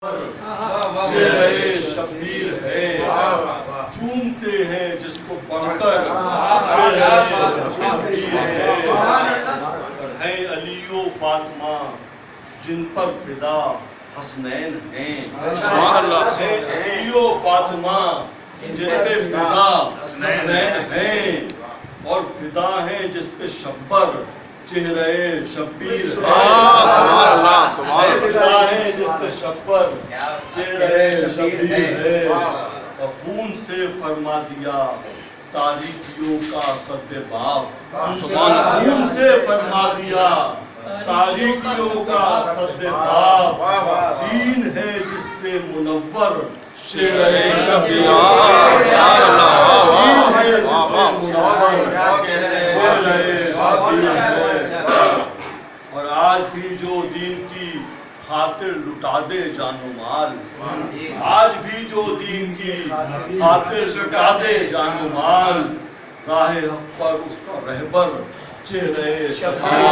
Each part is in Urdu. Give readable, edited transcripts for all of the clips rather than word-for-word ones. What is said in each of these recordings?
چہرے شبیر ہے چومتے ہیں جس کو پڑھ کر چہرے شبیر ہے علی و فاطمہ جن پر فدا حسنین ہیں ہے علی و فاطمہ جن پہ فدا حسنین ہیں اور فدا ہیں جس پہ شبر چہرے شبیر ہے فدا ہے جس پہ شبر چہرے شبیر ہے اور خون سے فرما دیا تاریکیوں کا سد باب خون سے فرما دیا تاریکیوں کا سد باب دین ہے جس سے منور چہرے شبیر دین ہے جس سے منور چہرے شبیر ہے اور آج بھی جو دین کی خاطر لٹا دے جان و مال آج بھی جو دین کی خاطر لٹا دے جان و مال راہ حق پر اس کا رہبر چہرے شبیر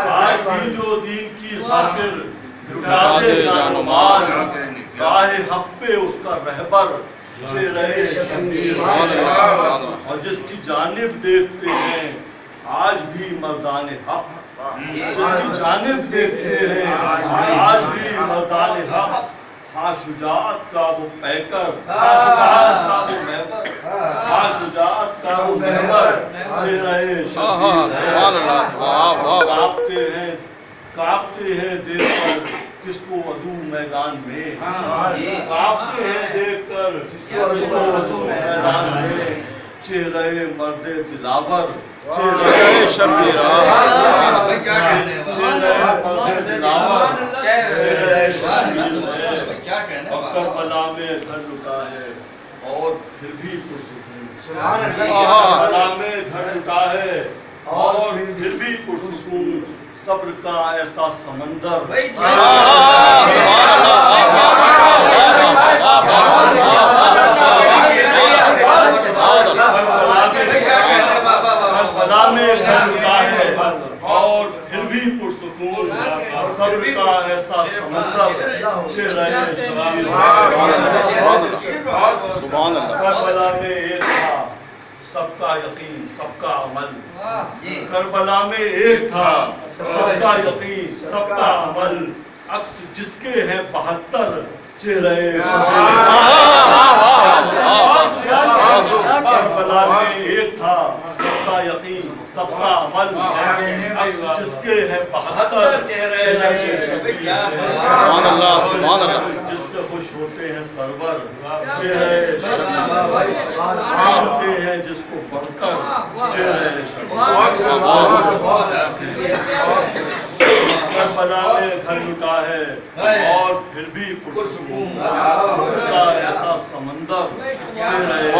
آج بھی جو دین کی خاطر لٹا دے جان و مال راہ حق پہ اس کا رہبر چہرے شبیر اور جس کی جانب دیکھتے ہیں آج بھی مردان حق جس کی جانب دیکھتے ہیں آج بھی مردان حق ہاں شجاعت کا وہ پیکر ہاں شجاعت کا وہ محور ہاں شجاعت کا وہ محور چہرے شبیر کانپتے ہیں دیکھ کر کس کو عدو میدان میں کانپتے ہیں دیکھ کر کس کو عدو میدان میں چہرے مرد دلاور چہرے شبیر چہرے مرد دلاور چہرے شبیر اور کربلا میں گھر لٹا ہے اور پھر بھی پرسکون کربلا میں گھر لٹا ہے اور پھر بھی پرسکون صبر کا ایسا سمندر کربلا میں گھر لٹا ہے اور پھر بھی پرسکون صبر کا ایسا سمندر چہرے شبیر کربلا میں ایک تھا سب کا یقین سب کا عمل کربلا میں ایک تھا سب کا یقین سب کا عمل عکس جس کے ہیں 72 چہرے شبیر کربلا میں ایک تھا سب کا یقین سب کا عمل عکس جس کے ہیں 72 چہرے شبیر جس سے خوش ہوتے ہیں سرور چہرے شبیر جانتے ہیں جس کو بڑھ کر چہرے شبیر کربلا میں گھر لٹا ہے اور پھر بھی پرسکون صبر کا ایسا سمندر چہرے